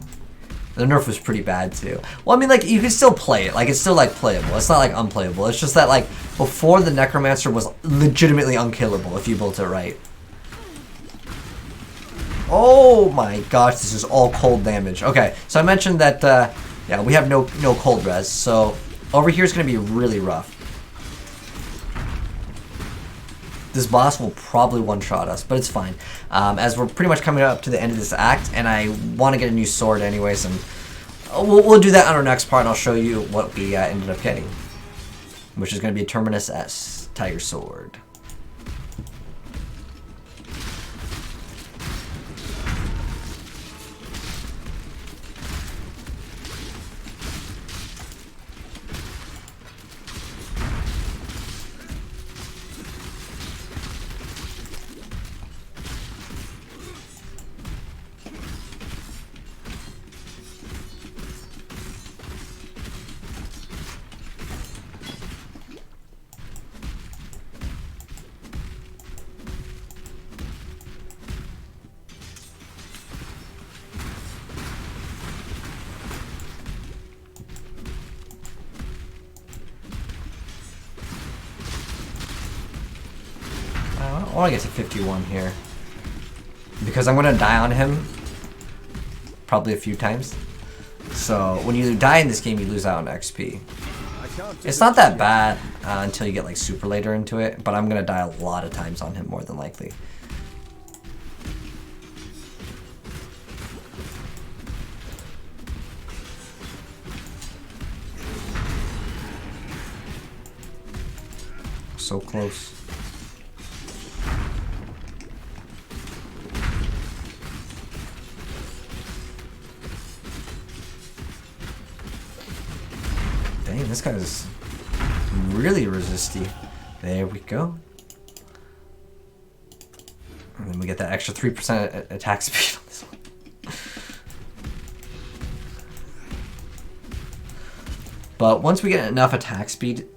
[SPEAKER 1] The nerf was pretty bad too. Well, I mean, like you can still play it, like it's still like playable. It's not like unplayable. It's just that like before the Necromancer was legitimately unkillable if you built it right. Oh my gosh, this is all cold damage. Okay, so I mentioned that yeah, we have no cold res, so over here is gonna be really rough. This boss will probably one-shot us, but it's fine. As we're pretty much coming up to the end of this act, and I want to get a new sword anyways, and we'll do that on our next part, and I'll show you what we ended up getting. Which is going to be a Terminus S, Tiger Sword. I want to get to 51 here. Because I'm going to die on him probably a few times. So when you die in this game, you lose out on XP. It's not that bad until you get like super later into it, but I'm going to die a lot of times on him more than likely. So close. Dang, this guy is really resisty. There we go. And then we get that extra 3% attack speed on this one. But once we get enough attack speed,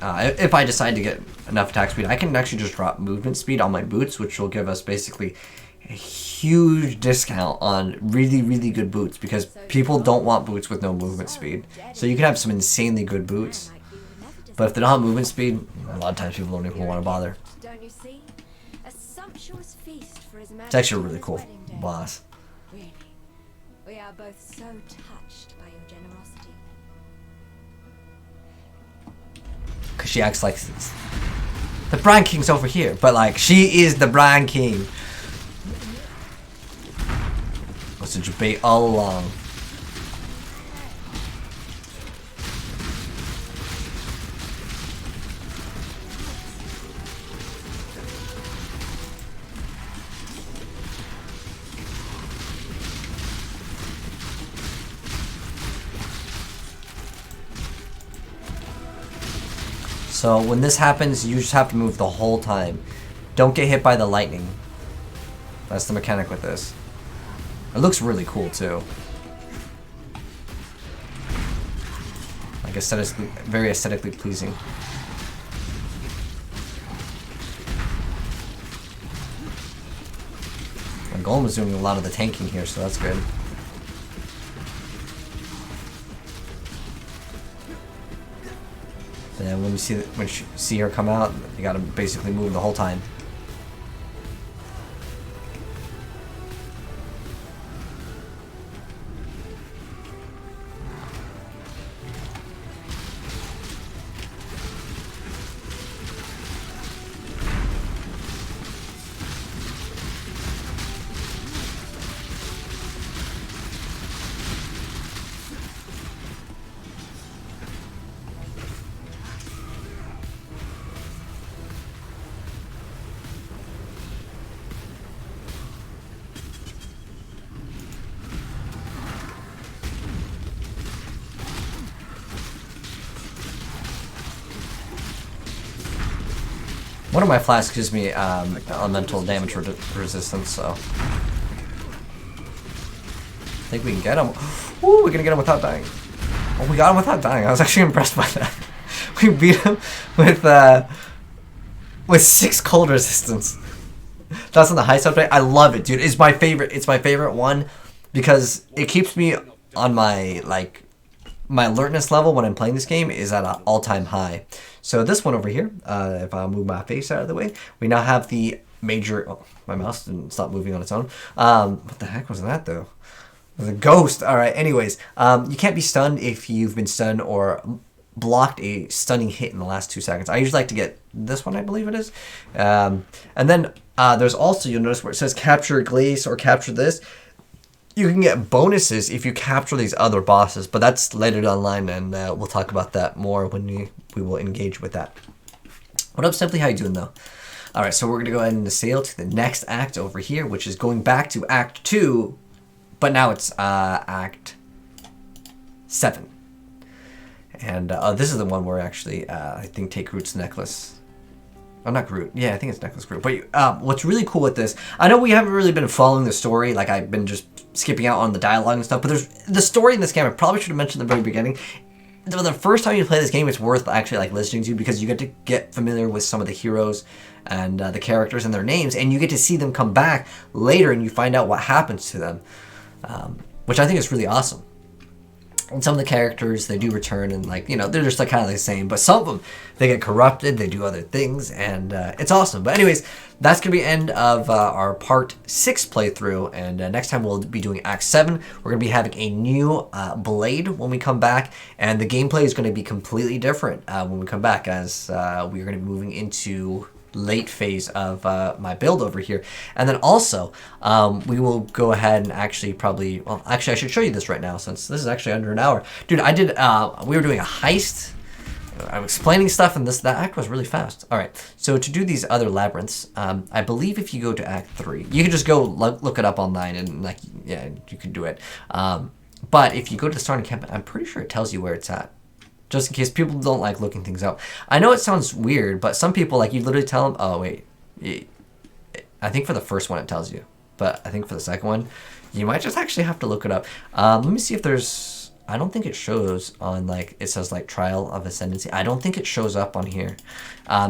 [SPEAKER 1] if I decide to get enough attack speed, I can actually just drop movement speed on my boots, which will give us basically a huge discount on really, really good boots, because people don't want boots with no movement speed. So you can have some insanely good boots, but if they don't have movement speed, a lot of times people don't even want to bother. It's actually a really cool boss.
[SPEAKER 4] Really, we are both so touched by your generosity.
[SPEAKER 1] Because she acts like the Brand King's over here, but like she is the Brand King. Was a debate all along. So when this happens, you just have to move the whole time. Don't get hit by the lightning. That's the mechanic with this. It looks really cool too. Like I said, it's very aesthetically pleasing. My golem is doing a lot of the tanking here, so that's good. And then when you see her come out, you gotta basically move the whole time. One of my flasks gives me elemental damage resistance, so I think we can get him. Ooh, we're gonna get him without dying. Oh, we got him without dying. I was actually impressed by that. We beat him with 6 cold resistance. That's on the heist update. I love it, dude. It's my favorite. It's my favorite one because it keeps me on my my alertness level when I'm playing this game is at an all-time high. So this one over here, if I move my face out of the way, we now have the major... Oh, my mouse didn't stop moving on its own. What the heck was that, though? It was a ghost. All right, anyways. You can't be stunned if you've been stunned or blocked a stunning hit in the last 2 seconds. I usually like to get this one, I believe it is. And then there's also, you'll notice where it says capture Glaze or capture this. You can get bonuses if you capture these other bosses, but that's later down the line, and we'll talk about that more when we will engage with that. What up, Simply? How you doing, though? All right, so we're going to go ahead and sail to the next act over here, which is going back to Act 2, but now it's Act 7. And this is the one where actually, I think, take Groot's necklace. Oh, not Groot. Yeah, I think it's Necklace Groot. But what's really cool with this, I know we haven't really been following the story, like I've been just skipping out on the dialogue and stuff, but there's the story in this game, I probably should have mentioned at the very beginning. The first time you play this game, it's worth actually listening to because you get to get familiar with some of the heroes and the characters and their names, and you get to see them come back later and you find out what happens to them, which I think is really awesome. And some of the characters, they do return, and like, you know, they're just like kind of the same. But some of them, they get corrupted, they do other things, and it's awesome. But anyways, that's going to be the end of our part 6 playthrough. And next time we'll be doing Act 7. We're going to be having a new blade when we come back. And the gameplay is going to be completely different when we come back, as we're going to be moving into late phase of my build over here. And then also we will go ahead and actually I should show you this right now, since this is actually under an hour. Dude, I did we were doing a heist. I'm explaining stuff, and that act was really fast. All right, so to do these other labyrinths, I believe if you go to Act 3, you can just go look it up online, and like, yeah, you can do it. But if you go to the starting camp, I'm pretty sure it tells you where it's at, just in case people don't like looking things up. I know it sounds weird, but some people, like, you literally tell them, oh, wait. I think for the first one it tells you. But I think for the second one, you might just actually have to look it up. Let me see if there's... I don't think it shows on, like, it says, like, Trial of Ascendancy. I don't think it shows up on here.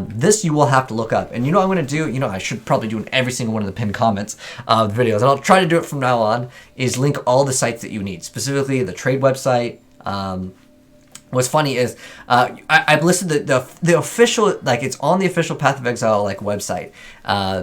[SPEAKER 1] This you will have to look up. And you know what I'm going to do? You know, I should probably do in every single one of the pinned comments of the videos. And I'll try to do it from now on, is link all the sites that you need. Specifically, the trade website, what's funny is I've listed the official, like, it's on the official Path of Exile, like, website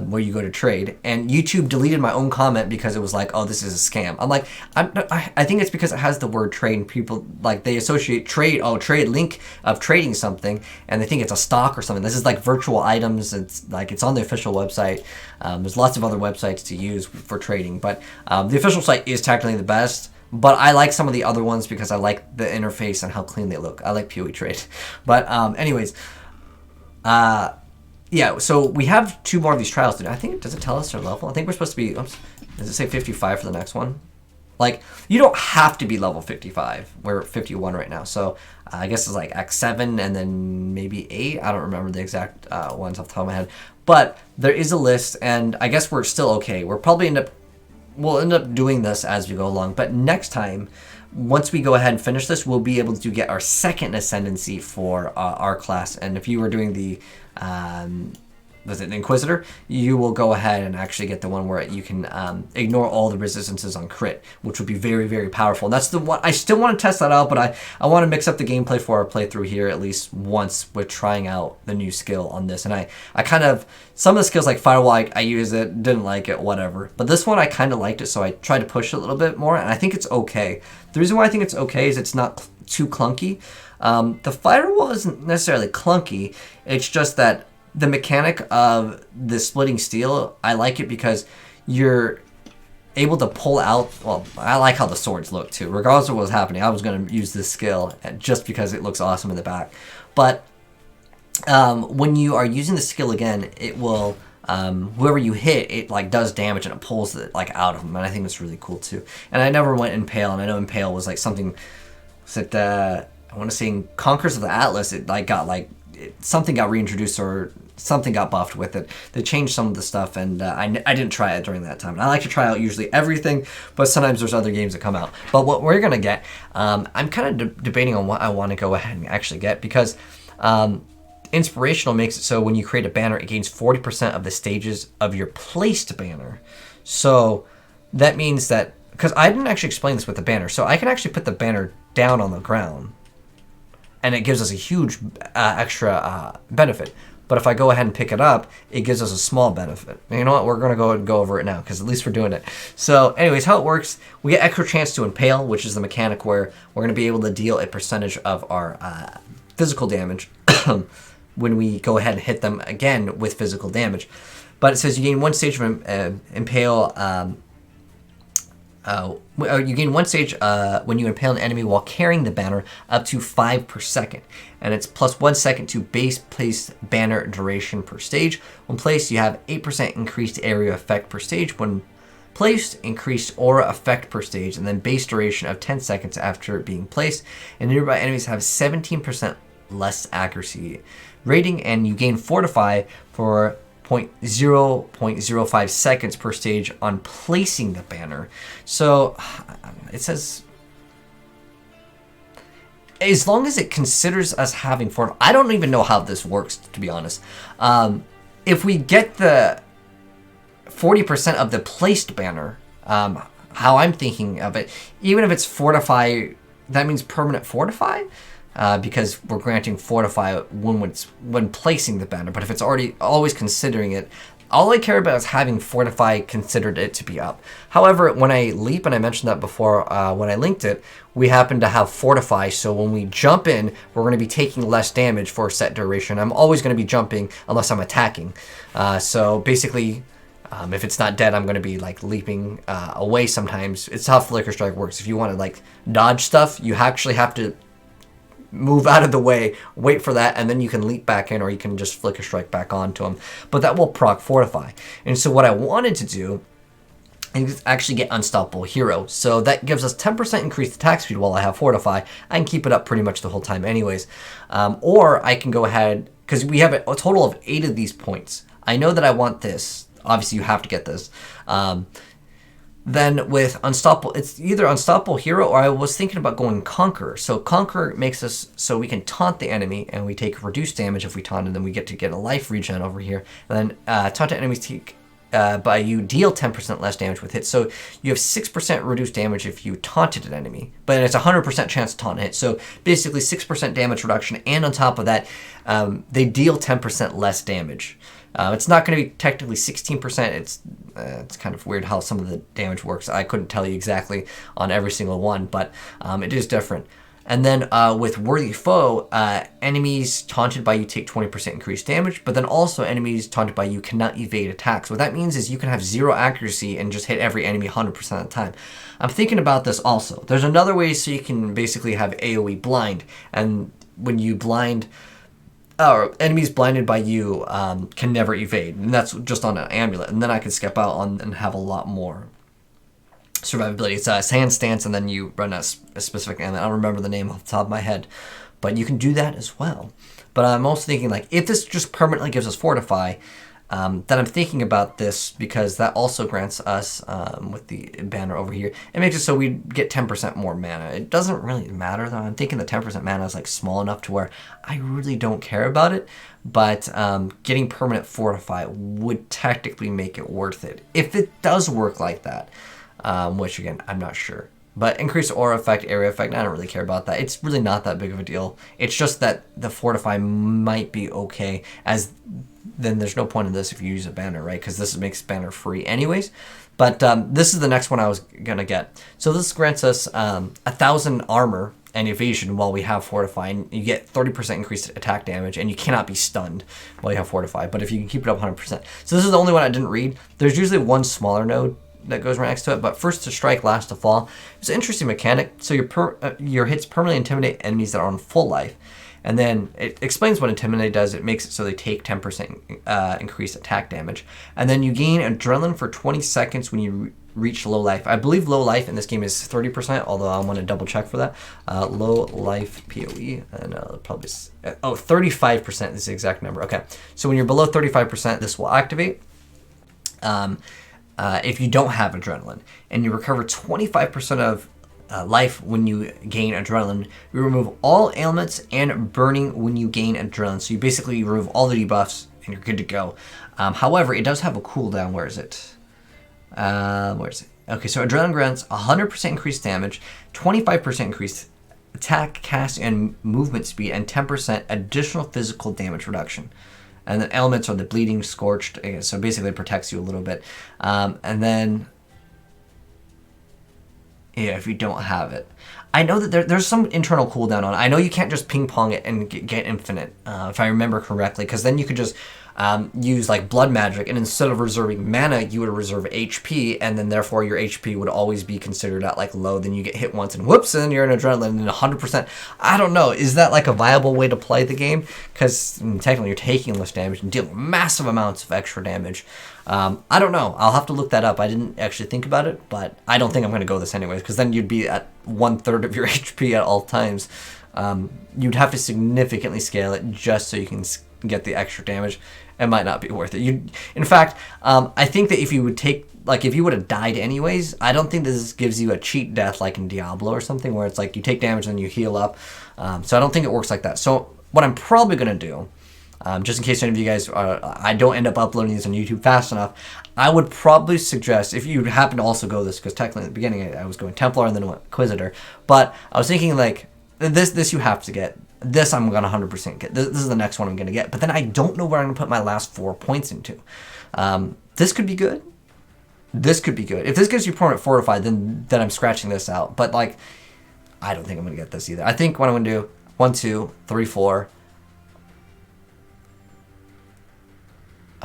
[SPEAKER 1] where you go to trade, and YouTube deleted my own comment because it was like, oh, this is a scam. I'm like, I think it's because it has the word trade, and people, like, they associate trade, trade link of trading something, and they think it's a stock or something. This is like virtual items. It's like, it's on the official website. There's lots of other websites to use for trading, but the official site is technically the best. But I like some of the other ones because I like the interface and how clean they look. I like POE trade. But anyways, yeah, so we have 2 more of these trials. I think, does it tell us our level? I think we're supposed to be, oops, does it say 55 for the next one? Like, you don't have to be level 55. We're at 51 right now. So I guess it's like Act 7 and then maybe 8. I don't remember the exact ones off the top of my head. But there is a list, and I guess we're still okay. We'll end up doing this as we go along, but next time, once we go ahead and finish this, we'll be able to get our second ascendancy for our class. And if you were doing the was it Inquisitor, you will go ahead and actually get the one where you can ignore all the resistances on crit, which would be very, very powerful. And that's the one, I still want to test that out, but I want to mix up the gameplay for our playthrough here at least once with trying out the new skill on this. And I kind of, some of the skills like Firewall, I use it, didn't like it, whatever. But this one, I kind of liked it, so I tried to push it a little bit more, and I think it's okay. The reason why I think it's okay is it's not too clunky. The Firewall isn't necessarily clunky, it's just that the mechanic of the splitting steel, I like it because you're able to pull out, well, I like how the swords look too. Regardless of what was happening, I was going to use this skill just because it looks awesome in the back. But when you are using the skill again, it will, whoever you hit, it like does damage and it pulls it like out of them. And I think that's really cool too. And I never went Impale, and I know Impale was like something that, I want to say in Conquerors of the Atlas, it like got like, something got reintroduced or something got buffed with it. They changed some of the stuff, and I didn't try it during that time. And I like to try out usually everything, but sometimes there's other games that come out. But what we're going to get, I'm kind of debating on what I want to go ahead and actually get, because Inspirational makes it so when you create a banner, it gains 40% of the stages of your placed banner. So that means that, because I didn't actually explain this with the banner, so I can actually put the banner down on the ground, and it gives us a huge extra benefit. But if I go ahead and pick it up, it gives us a small benefit. And you know what? We're going to go over it now, because at least we're doing it. So anyways, how it works, we get extra chance to impale, which is the mechanic where we're going to be able to deal a percentage of our physical damage when we go ahead and hit them again with physical damage. But it says you gain 1 stage of impale. You gain 1 stage when you impale an enemy while carrying the banner up to 5 per second. And it's plus 1 second to base placed banner duration per stage. When placed, you have 8% increased area effect per stage. When placed, increased aura effect per stage, and then base duration of 10 seconds after being placed. And nearby enemies have 17% less accuracy rating, and you gain Fortify for 0.05 seconds per stage on placing the banner. So it says, as long as it considers us having Fortify, I don't even know how this works, to be honest. If we get the 40% of the placed banner, how I'm thinking of it, even if it's Fortify that means permanent fortify, because we're granting fortify when placing the banner. But if it's always considering it, all I care about is having fortify considered it to be up. However, when I leap, and I mentioned that before when I linked it, we happen to have fortify, so when we jump in, we're going to be taking less damage for a set duration. I'm always going to be jumping unless I'm attacking. So basically, if it's not dead, I'm going to be like leaping away sometimes. It's how Flicker Strike works. If you want to like dodge stuff, you actually have to move out of the way, wait for that, and then you can leap back in, or you can just Flicker Strike back onto them. But that will proc fortify. And so what I wanted to do is actually get Unstoppable Hero. So that gives us 10% increased attack speed while I have fortify. I can keep it up pretty much the whole time anyways. Or I can go ahead, because we have a total of 8 of these points. I know that I want this. Obviously, you have to get this. Then with Unstoppable, it's either Unstoppable Hero, or I was thinking about going Conqueror. So Conqueror makes us so we can taunt the enemy, and we take reduced damage if we taunt, and then we get to get a life regen over here. And then taunted enemies take by you deal 10% less damage with hits. So you have 6% reduced damage if you taunted an enemy, but it's a 100% chance to taunt hit. So basically 6% damage reduction, and on top of that, they deal 10% less damage. It's not going to be technically 16%. It's kind of weird how some of the damage works. I couldn't tell you exactly on every single one, but it is different. And then with Worthy Foe, enemies taunted by you take 20% increased damage, but then also enemies taunted by you cannot evade attacks. What that means is you can have 0 accuracy and just hit every enemy 100% of the time. I'm thinking about this also. There's another way so you can basically have AoE blind, and when you blind, or enemies blinded by you can never evade, and that's just on an amulet, and then I can skip out on and have a lot more survivability. It's a sand stance, and then you run a specific amulet. I don't remember the name off the top of my head, but you can do that as well. But I'm also thinking, like, if this just permanently gives us fortify, then I'm thinking about this because that also grants us, with the banner over here, it makes it so we get 10% more mana. It doesn't really matter though. I'm thinking the 10% mana is like small enough to where I really don't care about it, but getting permanent fortify would technically make it worth it. If it does work like that, which again, I'm not sure. But increased aura effect, area effect, I don't really care about that. It's really not that big of a deal. It's just that the fortify might be okay, as then there's no point in this if you use a banner, right? Because this makes banner free anyways. But this is the next one I was going to get. So this grants us 1,000 armor and evasion while we have fortify. And you get 30% increased attack damage, and you cannot be stunned while you have fortify. But if you can keep it up 100%. So this is the only one I didn't read. There's usually one smaller node that goes right next to it, but first to strike, last to fall. It's an interesting mechanic. So your hits permanently intimidate enemies that are on full life. And then it explains what Intimidate does. It makes it so they take 10% increased attack damage. And then you gain Adrenaline for 20 seconds when you reach low life. I believe low life in this game is 30%, although I want to double check for that. Low life POE, and probably, 35% is the exact number. Okay, so when you're below 35%, this will activate. If you don't have Adrenaline, and you recover 25% of life when you gain Adrenaline. We remove all ailments and burning when you gain Adrenaline. So you basically remove all the debuffs and you're good to go. However, it does have a cooldown. Where is it? Okay, so Adrenaline grants 100% increased damage, 25% increased attack, cast, and movement speed, and 10% additional physical damage reduction. And the elements are the bleeding, scorched, so basically it protects you a little bit. And then, yeah, if you don't have it. I know that there's some internal cooldown on it. I know you can't just ping pong it and get infinite, if I remember correctly, because then you could just use like blood magic, and instead of reserving mana, you would reserve HP, and then therefore your HP would always be considered at like low. Then you get hit once, and whoops, and then you're in Adrenaline and 100%. I don't know. Is that like a viable way to play the game? Because technically you're taking less damage and dealing massive amounts of extra damage. I don't know. I'll have to look that up. I didn't actually think about it, but I don't think I'm going to go this anyways, because then you'd be at 1/3 of your HP at all times. You'd have to significantly scale it just so you can get the extra damage. It might not be worth it. In fact, I think that if you would take, like, if you would have died anyways, I don't think this gives you a cheat death like in Diablo or something, where it's like you take damage and you heal up. So I don't think it works like that. So what I'm probably going to do just in case any of you guys I don't end up uploading these on YouTube fast enough. I would probably suggest, if you happen to also go this, because technically at the beginning I was going Templar and then went Inquisitor, but I was thinking like, this you have to get. This I'm going to 100% get. This is the next one I'm going to get. But then I don't know where I'm going to put my last 4 points into. This could be good. This could be good. If this gives you permanent fortified, then I'm scratching this out. But like, I don't think I'm going to get this either. I think what I'm going to do, 1, 2, 3, 4,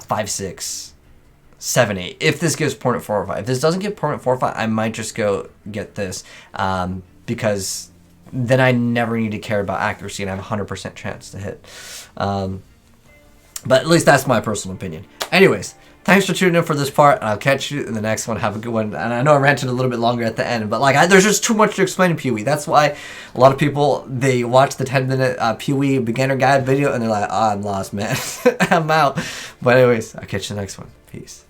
[SPEAKER 1] 5, 6, 7, 8. If this gives permanent fortified. If this doesn't give permanent fortified, I might just go get this. Because then I never need to care about accuracy and I have a 100% chance to hit. But at least that's my personal opinion. Anyways, thanks for tuning in for this part, and I'll catch you in the next one. Have a good one. And I know I ranted a little bit longer at the end, but like there's just too much to explain in POE. That's why a lot of people, they watch the 10-minute POE beginner guide video and they're like, oh, I'm lost, man. I'm out. But anyways, I'll catch you in the next one. Peace.